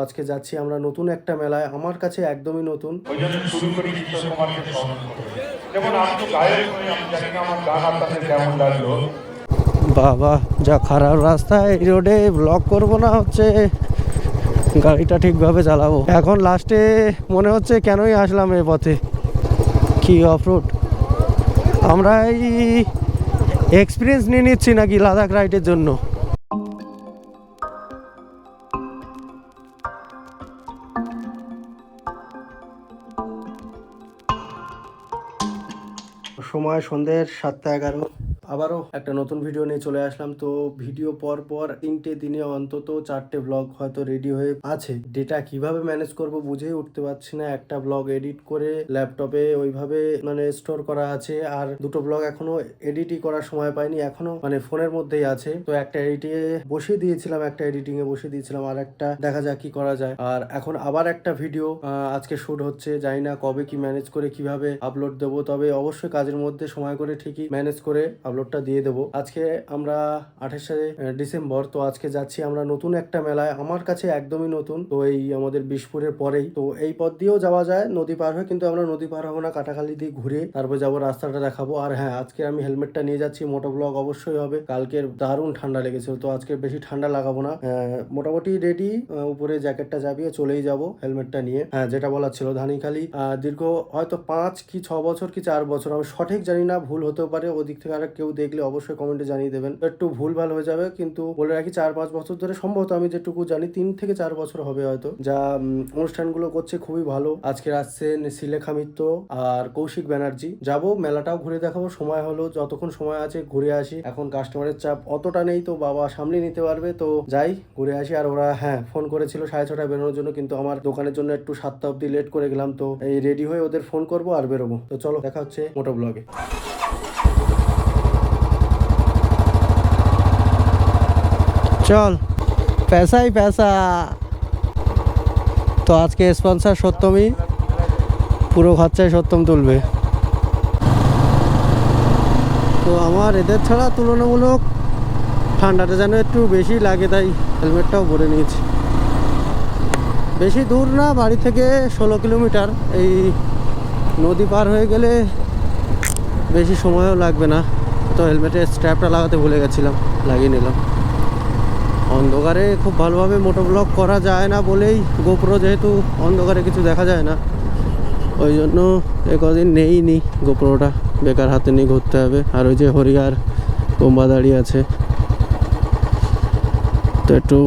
আজকে যাচ্ছি আমরা নতুন একটা মেলায়, আমার কাছে একদমই নতুন। ওই জন্য শুরু করি কিশোর কুমারকে স্মরণ করে। যেমন আমি তো গায়ক হয়ে, আমি জানি না আমার গান আপনাদের কেমন লাগলো। বাবা যা খারাপ রাস্তা, এই রোডে ব্লক করবো না হচ্ছে গাড়িটা ঠিকভাবে চালাবো। এখন লাস্টে মনে হচ্ছে কেনই আসলাম এই পথে, কি অফ রোড। আমরা এই এক্সপিরিয়েন্স নিয়ে নিচ্ছি নাকি লাদাখ রাইডের জন্য। সময় সন্ধ্যের 7:11। আবারও একটা নতুন ভিডিও নিয়ে চলে আসলাম। তো ভিডিও পর 3টে দিনে অন্তত 4টে ব্লগ হয়তো রেডি হয়ে আছে। ডেটা কিভাবে ম্যানেজ করব বুঝেই উঠতে পারছি না। একটা ব্লগ এডিট করে ল্যাপটপে ওইভাবে স্টোর করা আছে, আর দুটো ব্লগ এখনো এডিটই করার সময় পাইনি, এখনো ফোনের মধ্যেই আছে। তো একটা এডিটিং এ বসিয়ে দিয়েছিলাম, আর একটা দেখা যাক কি করা যায়। আর এখন আবার একটা ভিডিও আজকে শুট হচ্ছে, জানি না কবে কি ম্যানেজ করে কিভাবে আপলোড দেবো। তবে অবশ্যই কাজের মধ্যে সময় করে ঠিকই ম্যানেজ করে আপলোডটা দিয়ে দেবো। আজকে আমরা 28শে ডিসেম্বর। তো আজকে যাচ্ছি আমরা নতুন একটা মেলায়, আমার কাছে একদমই নতুন। তো এই আমাদের বিশপুরের পরেই। তো এই পথ দিয়েও যাওয়া যায় নদী পার হয়ে, কিন্তু আমরা নদী পার হবো না, কাটাখালি দিয়ে ঘুরে তারপর যাবো, রাস্তাটা দেখাবো। আর হ্যাঁ, আজকে আমি হেলমেটটা নিয়ে যাচ্ছি, মোটো ব্লগ অবশ্যই হবে। কালকের দারুণ ঠান্ডা লেগেছিল, তো আজকে বেশি ঠান্ডা লাগাবো না। মোটামুটি রেডি, উপরে জ্যাকেটটা চাপিয়ে চলেই যাব হেলমেটটা নিয়ে। হ্যাঁ, যেটা বলার ছিল, ধানিখালি দীর্ঘ হয়তো 5 কি 6 বছর কি 4 বছর, আমি সঠিক জানি না, ভুল হতেও পারে। ওদিক থেকে আর কেউ দেখলে অবশ্যই কমেন্টে জানিয়ে দেবেন। একটু ভুল ভাল হয়ে যাবে, কিন্তু বলে রাখি 4-5 বছর ধরে, সম্ভবত আমি যেটুকু জানি 3 থেকে 4 বছর হবে হয়তো, যা অনুষ্ঠানগুলো করছে খুবই ভালো। আজকে আসছেন শিলেখা মিত্র আর কৌশিক ব্যানার্জি। যাব, মেলাটাও ঘুরে দেখাবো, সময় হলো, যতক্ষণ সময় আছে ঘুরে আসি। এখন কাস্টমারের চাপ অতটা নেই, তো বাবা সামলে নিতে পারবে। তো যাই, ঘুরে আসি। আর ওরা ফোন করেছিল 6:30 বেরোনোর জন্য, কিন্তু আমার দোকানের জন্য একটু 7টা অব্দি লেট করে গেলাম। তো এই রেডি হয়ে ওদের ফোন করবো আর বেরোবো। তো চলো, দেখা হচ্ছে মোটো ব্লগে। চল, पैसा ही पैसा। তো আজকে স্পন্সর সত্যমই, পুরো খরচায় সত্যম তুলবে। তো আমার এদের ছাড়া তুলনামূলক ঠান্ডাটা যেন একটু বেশি লাগে, তাই হেলমেটটাও পরে নিয়েছি। বেশি দূর না, বাড়ি থেকে 16 কিলোমিটার। এই নদী পার হয়ে গেলে বেশি সময়ও লাগবে না। তো হেলমেটের স্ট্র্যাপটা লাগাতে ভুলে গেছিলাম, লাগিয়ে নিলাম। অন্ধকারে খুব ভালোভাবে মোটো ব্লগ করা যায় না বলেই, গোপ্রো যেহেতু অন্ধকারে কিছু দেখা যায় না, ওই জন্য কদিন নেইনি গোপ্রোটা, বেকার হাতে নিয়ে ঘুরতে হবে। আর ওই যে হরিয়ার বোম্বা দাঁড়িয়ে আছে, তো একটু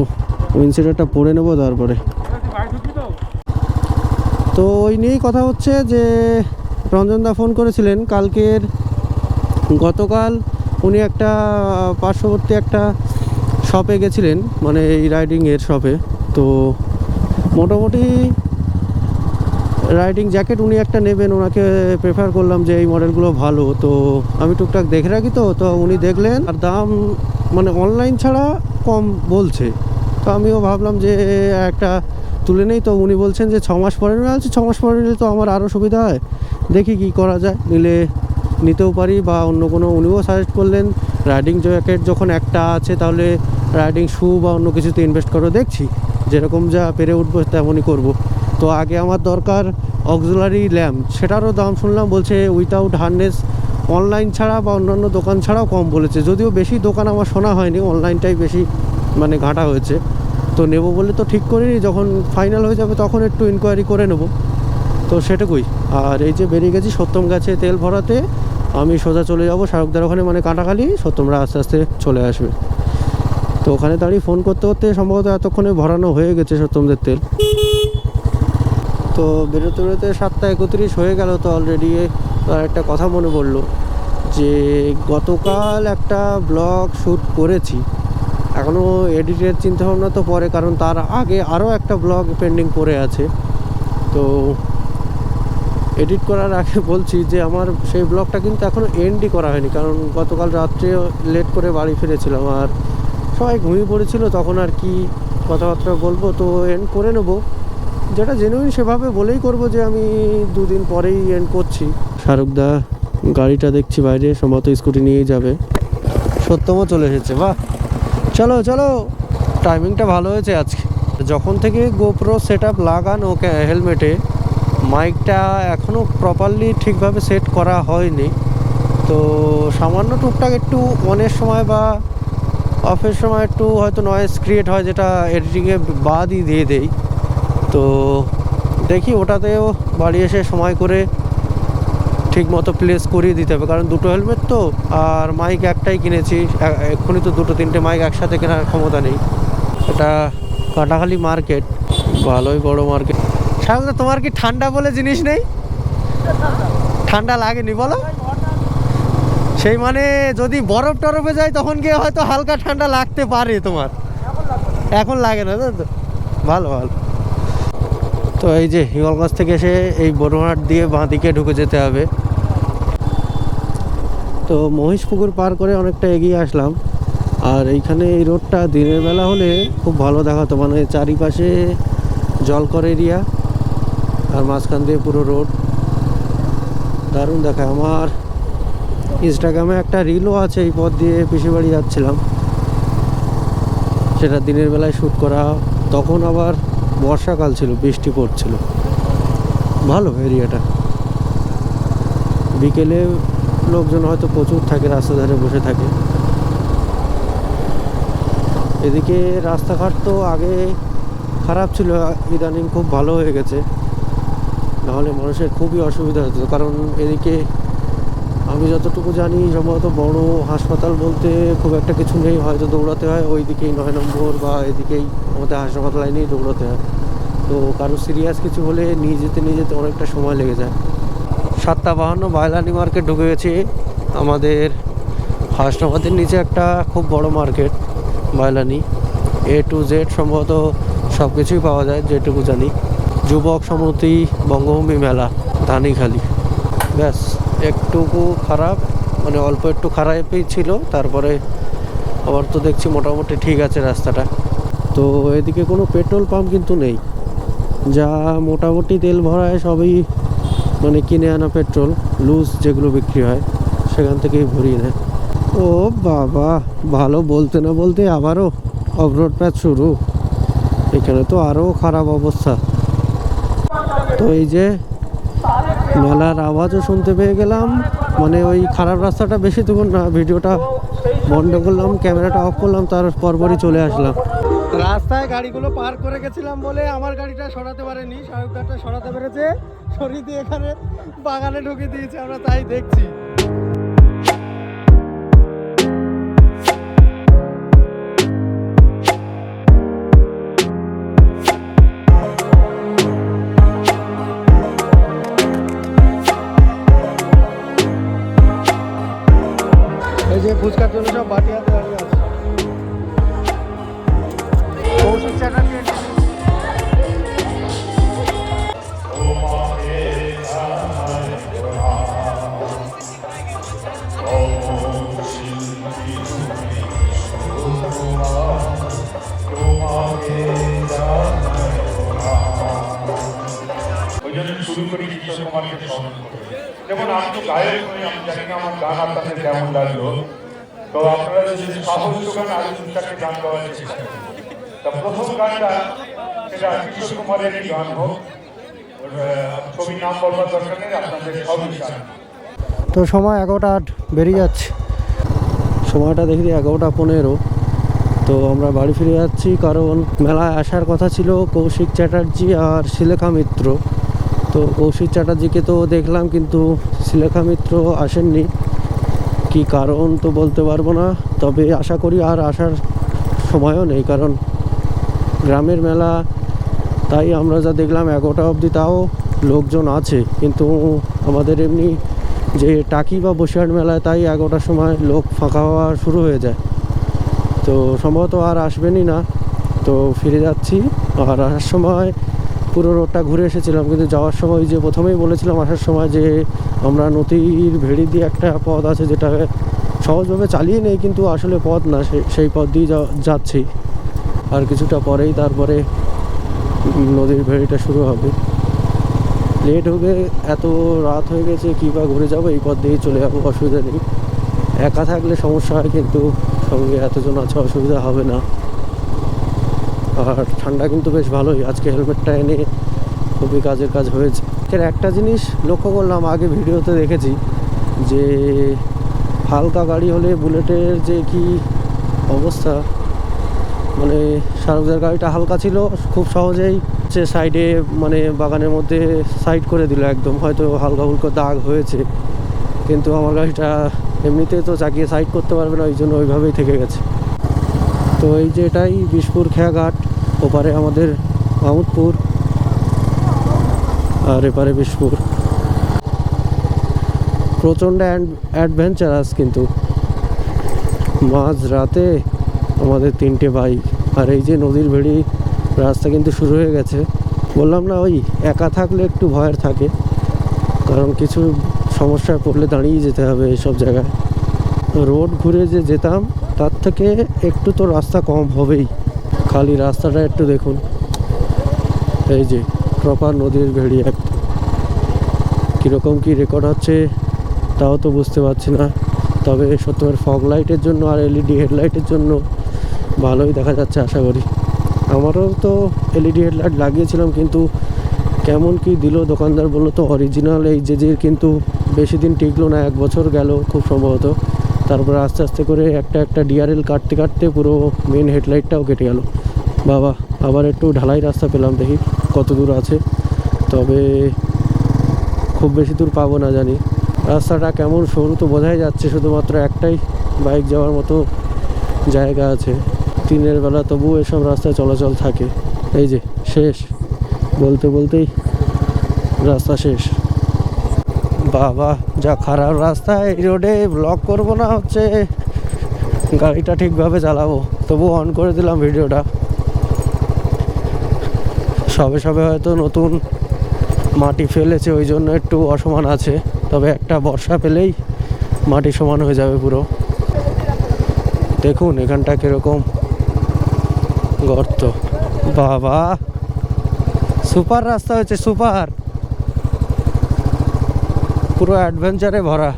উইন্ডশিল্ডটা পরে নেবো তারপরে। তো ওই নিয়েই কথা হচ্ছে যে রঞ্জনদা ফোন করেছিলেন গতকাল উনি একটা পার্শ্ববর্তী একটা শপে গেছিলেন, এই রাইডিংয়ের শপে। তো মোটামুটি রাইডিং জ্যাকেট উনি একটা নেবেন, ওনাকে প্রেফার করলাম যে এই মডেলগুলো ভালো। তো আমি টুকটাক দেখে রাখি, তো উনি দেখলেন, আর দাম অনলাইন ছাড়া কম বলছে। তো আমিও ভাবলাম যে একটা তুলে নেই। তো উনি বলছেন যে 6 মাস পরে নিলে, 6 মাস পরে নিলে তো আমার আরও সুবিধা হয়, দেখি কি করা যায়, নিতেও পারি বা অন্য কোনো। উনিও সাজেস্ট করলেন রাইডিং জ্যাকেট যখন একটা আছে, তাহলে রাইডিং শু বা অন্য কিছুতে ইনভেস্ট করো। দেখছি যেরকম যা পেরে উঠবো তেমনই করব। তো আগে আমার দরকার অক্সিলারি ল্যাম্প, সেটারও দাম শুনলাম বলছে উইথাউট হার্নেস, অনলাইন ছাড়া বা অন্যান্য দোকান ছাড়াও কম বলেছে। যদিও বেশি দোকান আমার শোনা হয়নি, অনলাইনটাই বেশি ঘাটা হয়েছে। তো নেব বলে তো ঠিক করিনি, যখন ফাইনাল হয়ে যাবে তখন একটু ইনকোয়ারি করে নেব। তো সেটুকুই। আর এই যে বেরিয়ে গেছি সত্যম গাছে তেল ভরাতে, আমি সোজা চলে যাব শাহরুখদার ওখানে, কাঁটাখালি। সত্যমরা আস্তে আস্তে চলে আসবে। তো ওখানে দাঁড়িয়ে ফোন করতে করতে সম্ভবত এতক্ষণে ভরানো হয়ে গেছে সত্যমদের তেল। তো বেরোতে বেরোতে 7:31 হয়ে গেল। তো অলরেডি আর একটা কথা মনে পড়লো যে গতকাল একটা ব্লগ শ্যুট করেছি, এখনও এডিটের চিন্তাভাবনা তো পরে, কারণ তার আগে আরও একটা ব্লগ পেন্ডিং পড়ে আছে। তো এডিট করার আগে বলছি যে আমার সেই ব্লগটা কিন্তু এখনও এন্ডই করা হয়নি, কারণ গতকাল রাত্রে লেট করে বাড়ি ফিরেছিলাম, আর সবাই ঘুমিয়ে পড়েছিল, তখন আর কি কথাবার্তা বলবো। তো এন্ড করে নেবো, যেটা জেনুইন সেভাবে বলেই করব যে আমি 2 দিন পরেই এন্ড করছি। শাহরুখদা গাড়িটা দেখছি বাইরে, সম্ভবত স্কুটি নিয়েই যাবে। সত্যমও চলে এসেছে, বাহ। চলো চলো, টাইমিংটা ভালো হয়েছে আজকে। যখন থেকে গোপ্রো সেট আপ লাগানো হেলমেটে, মাইকটা এখনও প্রপারলি ঠিকভাবে সেট করা হয়নি। তো সামান্য টুকটাক একটু অনের সময় বা অফের সময় একটু হয়তো নয়েজ ক্রিয়েট হয়, যেটা এডিটিংয়ে বাদই দিয়ে দেই। তো দেখি ওটাতেও বাড়ি এসে সময় করে ঠিক মতো প্লেস করিয়ে দিতে হবে, কারণ দুটো হেলমেট তো, আর মাইক একটাই কিনেছি। এক্ষুনি তো দুটো তিনটে মাইক একসাথে কেনার ক্ষমতা নেই। এটা কাটাখালি মার্কেট, ভালোই বড় মার্কেট। সাধারণত তোমার কি ঠান্ডা বলে জিনিস নেই? ঠান্ডা লাগেনি বলো? সেই মানে যদি বরফ টরফে যায় তখন গিয়ে হয়তো হালকা ঠান্ডা লাগতে পারে তোমার, এখন লাগে না। তো ভালো ভালো। তো এই যে হিঙ্গলগঞ্জ থেকে এসে এই বড়হাট দিয়ে বাঁ দিকে ঢুকে যেতে হবে। তো মহিষপুকুর পার করে অনেকটা এগিয়ে আসলাম। আর এইখানে এই রোডটা দিনের বেলা হলে খুব ভালো দেখাতো, মানে চারিপাশে জলকর এরিয়া আর মাঝখান দিয়ে পুরো রোড, দারুণ দেখায়। আমার ইনস্টাগ্রামে একটা রিলও আছে, এই পথ দিয়ে পিসির বাড়ি যাচ্ছিলাম, সেটা দিনের বেলায় শ্যুট করা। তখন আবার বর্ষাকাল ছিল, বৃষ্টি পড়ছিল, ভালো এরিয়াটা। বিকেলে লোকজন হয়তো প্রচুর থাকে, রাস্তা ধারে বসে থাকে। এদিকে রাস্তাঘাট তো আগে খারাপ ছিল, ইদানিং খুব ভালো হয়ে গেছে, নাহলে মানুষের খুবই অসুবিধা হতো। কারণ এদিকে আমি যতটুকু জানি সম্ভবত বড় হাসপাতাল বলতে খুব একটা কিছু নেই, হয়তো দৌড়াতে হয় ওই দিকেই 9 নম্বর বা এদিকেই আমাদের হাসপাতাল লাইনেই দৌড়াতে হয়। তো কারো সিরিয়াস কিছু হলে নিয়ে যেতে অনেকটা সময় লেগে যায়। 7:52 বাইলানি মার্কেট ঢুকে গেছি। আমাদের হাসনাবাদের নিচে একটা খুব বড় market Bailani, A to Z সম্ভবত সব কিছুই পাওয়া যায় যেটুকু জানি। যুবক সমিতি বঙ্গভূমি মেলা ধানিখালি, ব্যাস। একটুকু খারাপ, মানে অল্প একটু খারাপই ছিল, তারপরে আবার তো দেখছি মোটামুটি ঠিক আছে রাস্তাটা। তো এদিকে কোনো পেট্রোল পাম্প কিন্তু নেই, যা মোটামুটি তেল ভরায় সবই মানে কিনে আনা পেট্রোল, লুজ যেগুলো বিক্রি হয় সেখান থেকেই ভরিয়ে নেয়। ও বাবা, ভালো বলতে না বলতে আবারও অফরোড প্যাচ শুরু। এখানে তো আরও খারাপ অবস্থা। তো এই যে মেলার আওয়াজও শুনতে পেয়ে গেলাম, মানে ওই খারাপ রাস্তাটা বেশি তখন না, ভিডিওটা বন্ধ করলাম, ক্যামেরাটা অফ করলাম, তার পরপরই চলে আসলাম। রাস্তায় গাড়িগুলো পার করে গেছিলাম বলে আমার গাড়িটা সরাতে পারেনি, শাহরুখটা সরাতে পেরেছে, সরিয়ে দিয়ে এখানে বাগানে ঢুকে দিয়েছে, আমরা তাই দেখছি। এই যে ফুচকার জন্য সব বাটি হাতে দাঁড়িয়ে আছে। কৌশিক চ্যাটার্জি ওই জন্য শুরু করি কিশোর কুমারকে স্মরণ করে। যেমন আমি তো গায়ক হই, আমি জানি না আমার গান আপনাদের কেমন লাগলো। তো আপনারা যদি সাহস যোগান আরো 2-4টে গান গাওয়ার চেষ্টা করেন। তা প্রথম গানটা সেটা কিশোর কুমারেরই গান হোক, ছবির নাম বলবার দরকার নেই, আপনাদের সবই গান। তো সময় 11:08 বেরিয়ে যাচ্ছে, সময়টা দেখি 11:15। তো আমরা বাড়ি ফিরে যাচ্ছি, কারণ মেলায় আসার কথা ছিল কৌশিক চ্যাটার্জি আর শিলেখা মিত্র। তো কৌশিক চ্যাটার্জিকে তো দেখলাম, কিন্তু শিলেখা মিত্র আসেননি, কি কারণ তো বলতে পারবো না। তবে আশা করি আর আসার সময়ও নেই, কারণ গ্রামের মেলা, তাই আমরা যা দেখলাম 11টা অবধি তাও লোকজন আছে, কিন্তু আমাদের এমনি যে টাকি বা বসিরহাট মেলায় তাই 11টার সময় লোক ফাঁকা হওয়া শুরু হয়ে যায়। তো সম্ভবত আর আসবেনই না। তো ফিরে যাচ্ছি, আর আসার সময় পুরো রোডটা ঘুরে এসেছিলাম, কিন্তু যাওয়ার সময় যে প্রথমেই বলেছিলাম আসার সময় যে আমরা নদীর ভেড়ি দিয়ে একটা পথ আছে যেটা সহজভাবে চালিয়ে নেই, কিন্তু আসলে পথ না, সেই পথ দিয়ে যাচ্ছি। আর কিছুটা পরেই তারপরে নদীর ভেড়িটা শুরু হবে। লেট হবে, এত রাত হয়ে গেছে, কী বা ঘুরে যাবো, এই পথ দিয়েই চলে যাবো, অসুবিধা নেই। একা থাকলে সমস্যা হয়, কিন্তু সঙ্গে এতজন আছে অসুবিধা হবে না। আর ঠান্ডা কিন্তু বেশ ভালোই, আজকে হেলমেটটা এনে খুবই কাজের কাজ হয়েছে। এর একটা জিনিস লক্ষ্য করলাম, আগে ভিডিওতে দেখেছি যে হালকা গাড়ি হলে বুলেটের যে কি অবস্থা, মানে শাহরুখদের গাড়িটা হালকা ছিল, খুব সহজেই সে সাইডে মানে বাগানের মধ্যে সাইড করে দিল একদম, হয়তো হালকা হুলকা দাগ হয়েছে, কিন্তু আমার গাড়িটা এমনিতে তো চাকিয়ে সাইড করতে পারবে না, ওই জন্য ওইভাবেই থেকে গেছে। তো এই যে এটাই বিশপুর খেয়াঘাট, ওপারে আমাদের মাহমুদপুর আর এপারে বিশপুর। প্রচণ্ড অ্যাডভেঞ্চারাস, কিন্তু মাঝ রাতে আমাদের 3টে বাইক, আর এই যে নদীর ভেড়ি রাস্তা কিন্তু শুরু হয়ে গেছে। বললাম না, ওই একা থাকলে একটু ভয়ের থাকে, কারণ কিছু সমস্যায় পড়লে দাঁড়িয়ে যেতে হবে এইসব জায়গায়। রোড ঘুরে যে যেতাম তার থেকে একটু তো রাস্তা কম হবেই, খালি রাস্তাটা একটু দেখুন, এই যে প্রপার নদীর ভেড়ি একদম। কীরকম কী রেকর্ড হচ্ছে তাও তো বুঝতে পারছি না, তবে সত্যের ফগ লাইটের জন্য আর এলইডি হেডলাইটের জন্য ভালোই দেখা যাচ্ছে আশা করি। আমারও তো এলইডি হেডলাইট লাগিয়েছিলাম, কিন্তু কেমন কি দিল, দোকানদার বললো তো অরিজিনাল এই যে কিন্তু বেশি দিন টিকলো না, 1 বছর গেল খুব সম্ভবত। তারপরে আস্তে আস্তে করে একটা ডিআরএল কাটতে কাটতে পুরো মেন হেডলাইটটাও কেটে গেল। বাবা, আবার একটু ঢালাই রাস্তা পেলাম, দেখি কত দূর আছে, তবে খুব বেশি দূর পাবো না জানি। রাস্তাটা কেমন সরু তো বোঝাই যাচ্ছে, শুধুমাত্র একটাই বাইক যাওয়ার মতো জায়গা আছে। দিনের বেলা তবুও এসব রাস্তায় চলাচল থাকে। এই যে শেষ, বলতে বলতেই রাস্তা শেষ। বাবা, যা খারাপ রাস্তা, এই রোডে ব্লগ করবো না হচ্ছে গাড়িটা ঠিকভাবে চালাবো, তবু অন করে দিলাম ভিডিওটা। সবে সবে হয়তো নতুন মাটি ফেলেছে, ওই জন্য একটু অসমান আছে, তবে একটা বর্ষা পেলেই মাটি সমান হয়ে যাবে পুরো। দেখুন এখানটা কিরকম গর্ত, বাবা সুপার রাস্তা হয়েছে, সুপার, পুরো অ্যাডভেঞ্চারে ভরা।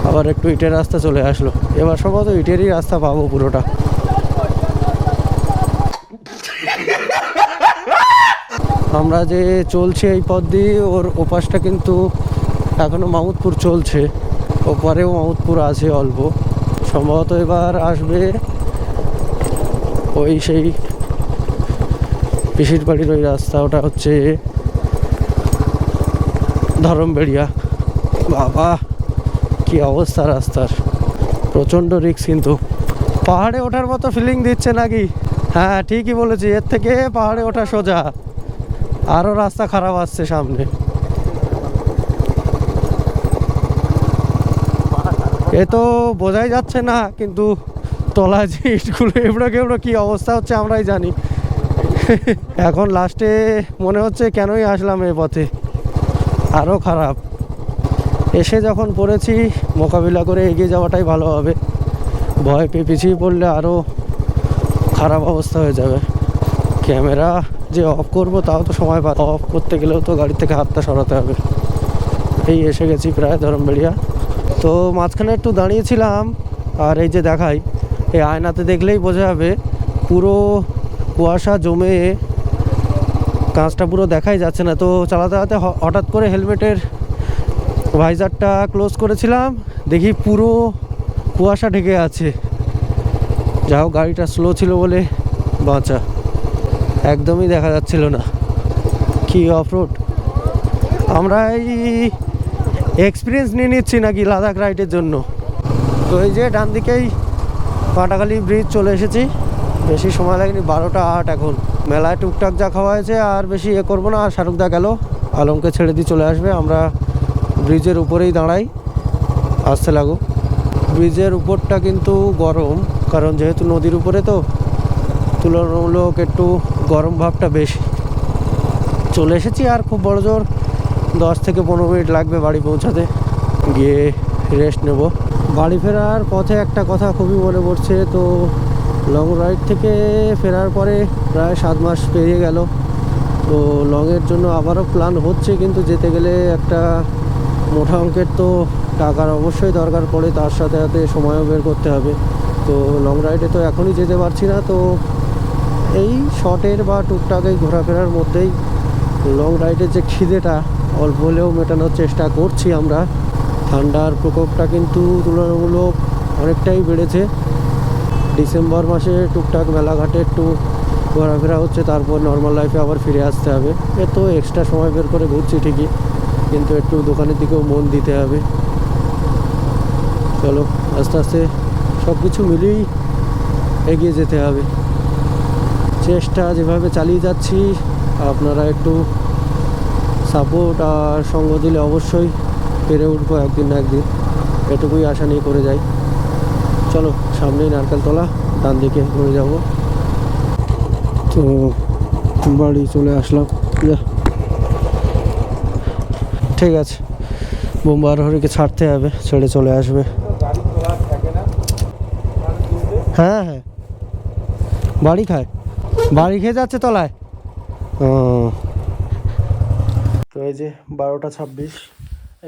আবার একটু ইটের রাস্তা চলে আসলো, এবার সম্ভবত ইটেরই রাস্তা পাবো পুরোটা। আমরা যে চলছি এই পথ দিয়ে, ওর ওপাশটা কিন্তু এখনো মাহমুদপুর চলছে, ওপারেও মাহমুদপুর আছে অল্প, সম্ভবত এবার আসবে ওই সেই পিসির বাড়ির ওই রাস্তা, ওটা হচ্ছে ধরমবেড়িয়া। বাবা কি অবস্থা রাস্তার, প্রচণ্ড রিস্ক, কিন্তু পাহাড়ে ওঠার মতো ফিলিং দিচ্ছে নাকি? হ্যাঁ ঠিকই বলেছি, এর থেকে পাহাড়ে ওঠা সোজা, আরও রাস্তা খারাপ আসছে সামনে। এ তো বোঝাই যাচ্ছে না, কিন্তু তলায় যে ইটগুলো এবড়ো কেবড়ো কী অবস্থা হচ্ছে আমরাই জানি। এখন লাস্টে মনে হচ্ছে কেনই আসলাম এ পথে, আরও খারাপ। এসে যখন পড়েছি মোকাবিলা করে এগিয়ে যাওয়াটাই ভালো হবে, ভয় পেয়ে পিছিয়ে পড়লে আরও খারাপ অবস্থা হয়ে যাবে। ক্যামেরা যে অফ করবো তাও তো সময় পাই, অফ করতে গেলেও তো গাড়ি থেকে হাতটা সরাতে হবে। এই এসে গেছি প্রায় ধরমবেড়িয়া। তো মাঝখানে একটু দাঁড়িয়েছিলাম, আর এই যে দেখাই, এই আয়নাতে দেখলেই বোঝা যাবে পুরো কুয়াশা জমে কাঁচটা পুরো দেখাই যাচ্ছে না। তো চালাতে চালাতে হঠাৎ করে হেলমেটের ভাইজারটা ক্লোজ করেছিলাম, দেখি পুরো কুয়াশা ঢেকে আছে। যাও গাড়িটা স্লো ছিল বলে বাঁচা, একদমই দেখা যাচ্ছিল না। কি অফরোড, আমরা এই এক্সপিরিয়েন্স নিয়ে নিচ্ছি নাকি লাদাখ রাইডের জন্য। তো এই যে ডান দিকেই পাটাখালি ব্রিজ চলে এসেছি, বেশি সময় লাগেনি, 12টা 8 এখন। মেলায় টুকটাক যা খাওয়া হয়েছে আর বেশি করবো না। আর শাহরুখদা গেল, আলমকে ছেড়ে দিয়ে চলে আসবে, আমরা ব্রিজের উপরেই দাঁড়াই, আসতে লাগো। ব্রিজের উপরটা কিন্তু গরম, কারণ যেহেতু নদীর উপরে তো তুলনামূলক একটু গরম ভাবটা বেশি। চলে এসেছি, আর খুব বড় জোর 10 থেকে 15 মিনিট লাগবে বাড়ি পৌঁছাতে, গিয়ে রেস্ট নেব। বাড়ি ফেরার পথে একটা কথা খুবই মনে পড়ছে। তো লং রাইড থেকে ফেরার পরে প্রায় 7 মাস পেরিয়ে গেল। তো লংয়ের জন্য আবারও প্ল্যান হচ্ছে, কিন্তু যেতে গেলে একটা মোটা অঙ্কের তো টাকার অবশ্যই দরকার পড়ে, তার সাথে সাথে সময়ও বের করতে হবে। তো লং রাইডে তো এখনই যেতে পারছি না, তো এই শর্টের বা টুকটাক এই ঘোরাফেরার মধ্যেই লং রাইডের যে খিদেটা অল্প হলেও মেটানোর চেষ্টা করছি আমরা। ঠান্ডার প্রকোপটা কিন্তু তুলনামূলক অনেকটাই বেড়েছে। ডিসেম্বর মাসে টুকটাক মেলাঘাটে একটু ঘোরাফেরা হচ্ছে, তারপর নর্মাল লাইফে আবার ফিরে আসতে হবে। এ তো এক্সট্রা সময় বের করে ঘুরছি ঠিকই, কিন্তু একটু দোকানের দিকেও মন দিতে হবে। চলো আস্তে আস্তে সব কিছু মিলিয়েই এগিয়ে যেতে হবে। চেষ্টা যেভাবে চালিয়ে যাচ্ছি, আপনারা একটু সাপোর্ট আর সঙ্গ দিলে অবশ্যই পেরে উঠবো একদিন না একদিন, এটুকুই আশা নিয়ে করে যাই। চলো সামনেই নারকেলতলা, ডান দিকে ঘুরে যাব। তো বাড়ি চলে আসলাম। ঠিক আছে, বোম্বার হরিকে ছাড়তে হবে, ছেড়ে চলে আসবে। হ্যাঁ হ্যাঁ, বাড়ি খায়, বাড়ি খেয়ে যাচ্ছে তলায়। তো এই যে 12টা 26,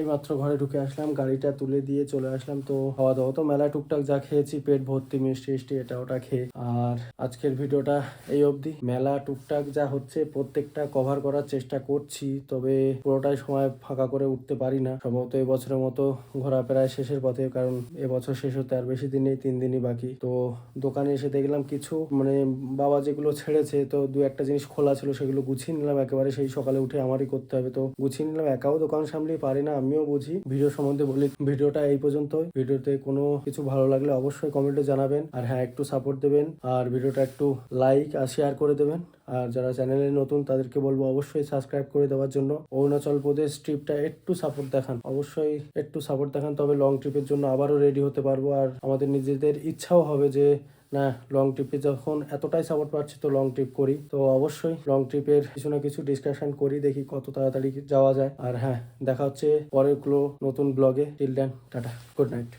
এইমাত্র ঘরে ঢুকে আসলাম, গাড়িটা তুলে দিয়ে চলে আসলাম। তো খাওয়া দাওয়া তো মেলায় টুকটাক যা খেয়েছি, পেট ভর্তি মিষ্টি টিষ্টি এটা ওটা খেয়ে। আর আজকের ভিডিওটা এই অবধি। মেলা টুকটাক যা হচ্ছে প্রত্যেকটা কভার করার চেষ্টা করছি, তবে পুরোটাই সময় ফাঁকা করে উঠতে পারি না। সম্ভবত এবছরের মতো ঘোরা প্রায় শেষের পথে, কারণ এবছর শেষ হতে আর বেশি দিন নেই, 3 দিনই বাকি। তো দোকানে এসে দেখলাম কিছু বাবা যেগুলো ছেড়েছে, তো দু একটা জিনিস খোলা ছিল, সেগুলো গুছিয়ে নিলাম একেবারে। সেই সকালে উঠে আমারই করতে হবে, তো গুছিয়ে নিলাম। একাও দোকান সামলিয়ে পারি না, আমিও বুঝি। ভিডিও সম্বন্ধে বলি, ভিডিওটা এই পর্যন্ত। ভিডিওতে কোনো কিছু ভালো লাগলে অবশ্যই কমেন্টে জানাবেন, আর হ্যাঁ একটু সাপোর্ট দেবেন, আর ভিডিওটা একটু লাইক আর শেয়ার করে দেবেন। আর যারা চ্যানেলে নতুন তাদেরকে বলবো অবশ্যই সাবস্ক্রাইব করে দেওয়ার জন্য। অরুণাচল প্রদেশ ট্রিপটা একটু সাপোর্ট দেখান, অবশ্যই একটু সাপোর্ট দেখান, তবে লং ট্রিপের জন্য আবারও রেডি হতে পারবো। আর আমাদের নিজেদের ইচ্ছাও হবে যে না, লং ট্রিপে যখন এতটাই সাপোর্ট পাচ্ছি তো লং ট্রিপ করি। তো অবশ্যই লং ট্রিপের কিছু না কিছু ডিসকাশন করি, দেখি কত তাড়াতাড়ি যাওয়া যায়। আর হ্যাঁ, দেখা হচ্ছে পরের নতুন ব্লগে। Till then, tata, good night.